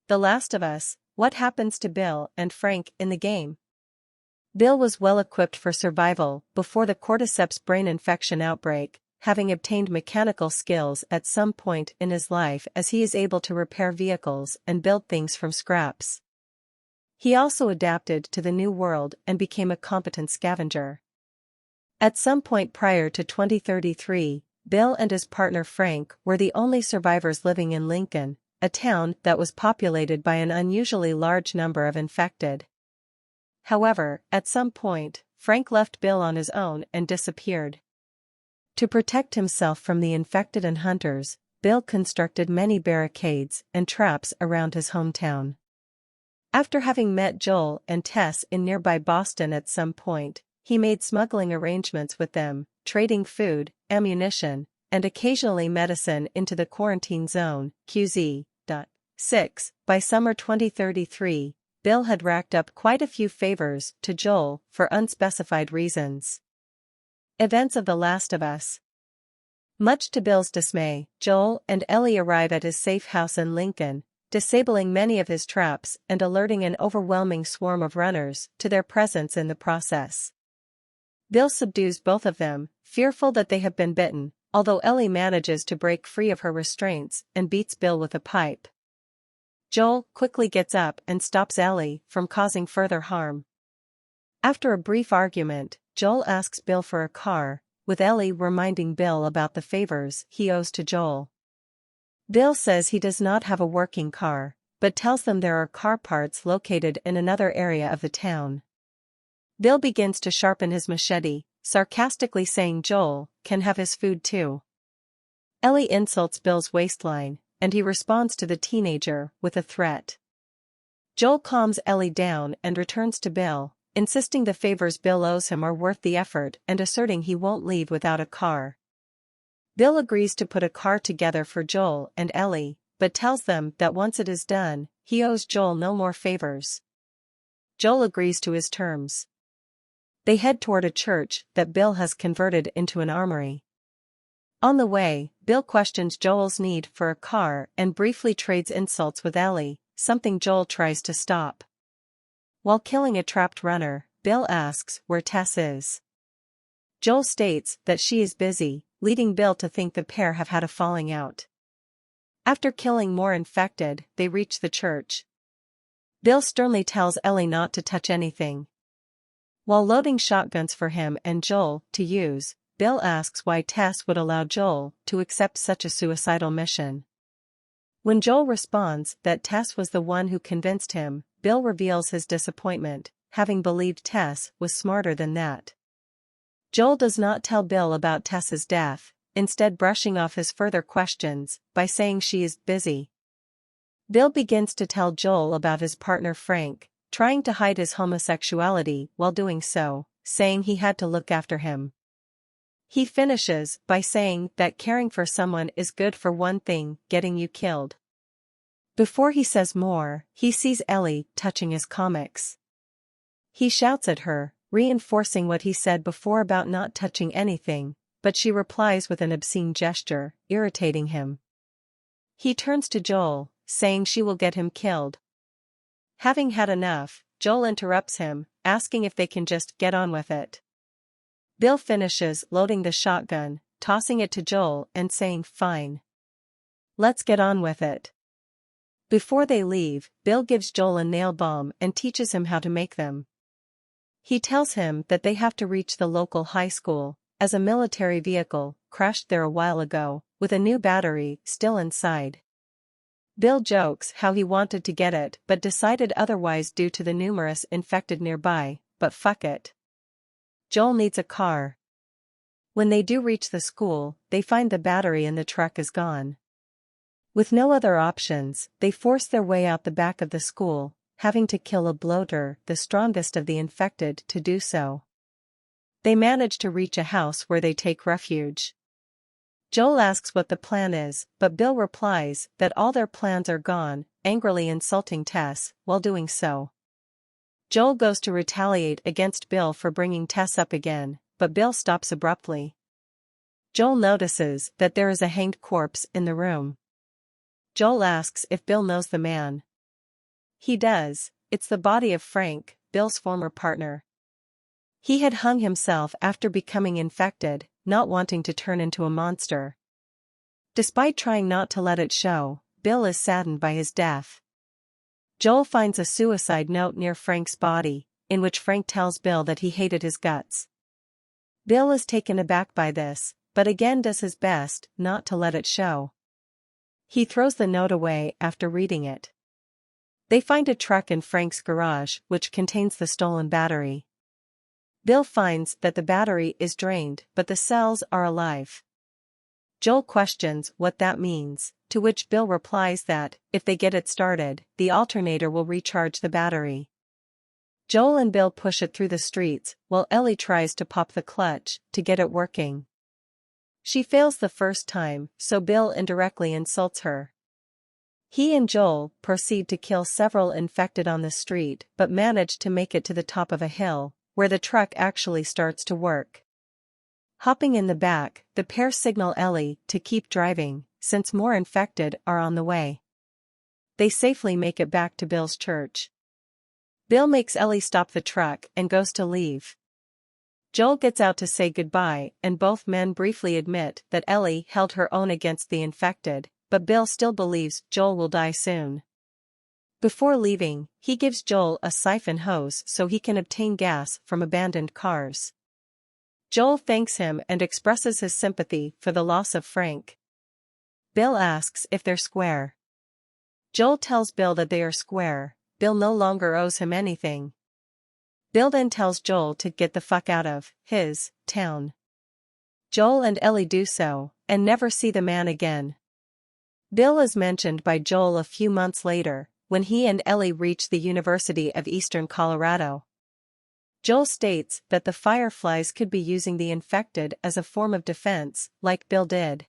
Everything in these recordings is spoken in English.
The Last of Us, what happens to Bill and Frank in the game? Bill was well equipped for survival before the Cordyceps brain infection outbreak, having obtained mechanical skills at some point in his life as he is able to repair vehicles and build things from scraps. He also adapted to the new world and became a competent scavenger. At some point prior to 2033, Bill and his partner Frank were the only survivors living in Lincoln, a town that was populated by an unusually large number of infected. However, at some point, Frank left Bill on his own and disappeared. To protect himself from the infected and hunters, Bill constructed many barricades and traps around his hometown. After having met Joel and Tess in nearby Boston at some point, he made smuggling arrangements with them, trading food, ammunition, and occasionally medicine into the quarantine zone, QZ. 6. By summer 2033, Bill had racked up quite a few favors to Joel for unspecified reasons. Events of The Last of Us. Much to Bill's dismay, Joel and Ellie arrive at his safe house in Lincoln, disabling many of his traps and alerting an overwhelming swarm of runners to their presence in the process. Bill subdues both of them, fearful that they have been bitten, although Ellie manages to break free of her restraints and beats Bill with a pipe. Joel quickly gets up and stops Ellie from causing further harm. After a brief argument, Joel asks Bill for a car, with Ellie reminding Bill about the favors he owes to Joel. Bill says he does not have a working car, but tells them there are car parts located in another area of the town. Bill begins to sharpen his machete, sarcastically saying Joel can have his food too. Ellie insults Bill's waistline, and he responds to the teenager with a threat. Joel calms Ellie down and returns to Bill, insisting the favors Bill owes him are worth the effort and asserting he won't leave without a car. Bill agrees to put a car together for Joel and Ellie, but tells them that once it is done, he owes Joel no more favors. Joel agrees to his terms. They head toward a church that Bill has converted into an armory. On the way, Bill questions Joel's need for a car and briefly trades insults with Ellie, something Joel tries to stop. While killing a trapped runner, Bill asks where Tess is. Joel states that she is busy, leading Bill to think the pair have had a falling out. After killing more infected, they reach the church. Bill sternly tells Ellie not to touch anything. While loading shotguns for him and Joel to use, Bill asks why Tess would allow Joel to accept such a suicidal mission. When Joel responds that Tess was the one who convinced him, Bill reveals his disappointment, having believed Tess was smarter than that. Joel does not tell Bill about Tess's death, instead brushing off his further questions by saying she is busy. Bill begins to tell Joel about his partner Frank, trying to hide his homosexuality while doing so, saying he had to look after him. He finishes by saying that caring for someone is good for one thing, getting you killed. Before he says more, he sees Ellie touching his comics. He shouts at her, reinforcing what he said before about not touching anything, but she replies with an obscene gesture, irritating him. He turns to Joel, saying she will get him killed. Having had enough, Joel interrupts him, asking if they can just get on with it. Bill finishes loading the shotgun, tossing it to Joel and saying, "Fine. Let's get on with it." Before they leave, Bill gives Joel a nail bomb and teaches him how to make them. He tells him that they have to reach the local high school, as a military vehicle crashed there a while ago, with a new battery still inside. Bill jokes how he wanted to get it but decided otherwise due to the numerous infected nearby, but fuck it. Joel needs a car. When they do reach the school, they find the battery in the truck is gone. With no other options, they force their way out the back of the school, having to kill a bloater, the strongest of the infected, to do so. They manage to reach a house where they take refuge. Joel asks what the plan is, but Bill replies that all their plans are gone, angrily insulting Tess while doing so. Joel goes to retaliate against Bill for bringing Tess up again, but Bill stops abruptly. Joel notices that there is a hanged corpse in the room. Joel asks if Bill knows the man. He does, it's the body of Frank, Bill's former partner. He had hung himself after becoming infected, not wanting to turn into a monster. Despite trying not to let it show, Bill is saddened by his death. Joel finds a suicide note near Frank's body, in which Frank tells Bill that he hated his guts. Bill is taken aback by this, but again does his best not to let it show. He throws the note away after reading it. They find a truck in Frank's garage which contains the stolen battery. Bill finds that the battery is drained but the cells are alive. Joel questions what that means, to which Bill replies that, if they get it started, the alternator will recharge the battery. Joel and Bill push it through the streets, while Ellie tries to pop the clutch to get it working. She fails the first time, so Bill indirectly insults her. He and Joel proceed to kill several infected on the street but manage to make it to the top of a hill, where the truck actually starts to work. Hopping in the back, the pair signal Ellie to keep driving, since more infected are on the way. They safely make it back to Bill's church. Bill makes Ellie stop the truck and goes to leave. Joel gets out to say goodbye and both men briefly admit that Ellie held her own against the infected, but Bill still believes Joel will die soon. Before leaving, he gives Joel a siphon hose so he can obtain gas from abandoned cars. Joel thanks him and expresses his sympathy for the loss of Frank. Bill asks if they're square. Joel tells Bill that they are square. Bill no longer owes him anything. Bill then tells Joel to get the fuck out of his town. Joel and Ellie do so, and never see the man again. Bill is mentioned by Joel a few months later, when he and Ellie reach the University of Eastern Colorado. Joel states that the Fireflies could be using the infected as a form of defense, like Bill did.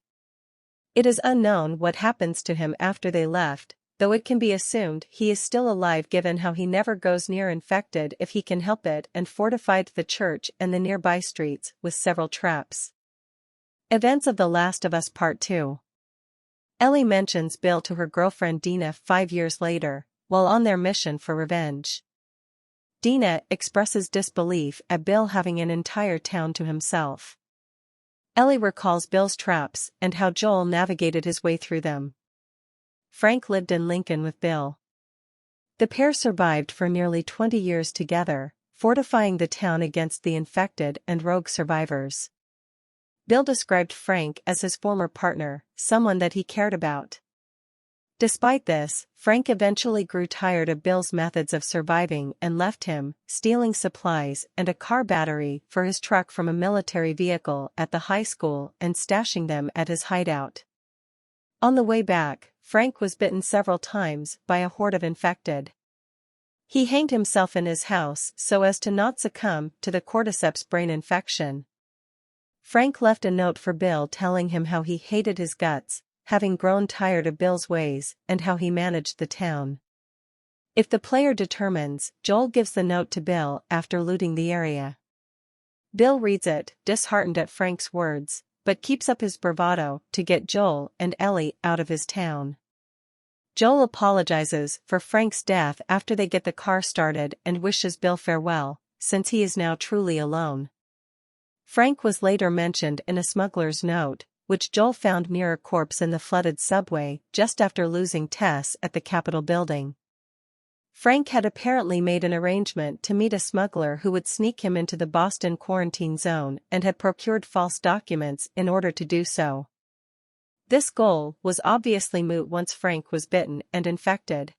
It is unknown what happens to him after they left, though it can be assumed he is still alive given how he never goes near infected if he can help it and fortified the church and the nearby streets with several traps. Events of The Last of Us Part 2. Ellie mentions Bill to her girlfriend Dina 5 years later, while on their mission for revenge. Dina expresses disbelief at Bill having an entire town to himself. Ellie recalls Bill's traps and how Joel navigated his way through them. Frank lived in Lincoln with Bill. The pair survived for nearly 20 years together, fortifying the town against the infected and rogue survivors. Bill described Frank as his former partner, someone that he cared about. Despite this, Frank eventually grew tired of Bill's methods of surviving and left him, stealing supplies and a car battery for his truck from a military vehicle at the high school and stashing them at his hideout. On the way back, Frank was bitten several times by a horde of infected. He hanged himself in his house so as to not succumb to the Cordyceps brain infection. Frank left a note for Bill telling him how he hated his guts, having grown tired of Bill's ways, and how he managed the town. If the player determines, Joel gives the note to Bill after looting the area. Bill reads it, disheartened at Frank's words, but keeps up his bravado to get Joel and Ellie out of his town. Joel apologizes for Frank's death after they get the car started and wishes Bill farewell, since he is now truly alone. Frank was later mentioned in a smuggler's note, which Joel found near a corpse in the flooded subway just after losing Tess at the Capitol building. Frank had apparently made an arrangement to meet a smuggler who would sneak him into the Boston quarantine zone and had procured false documents in order to do so. This goal was obviously moot once Frank was bitten and infected.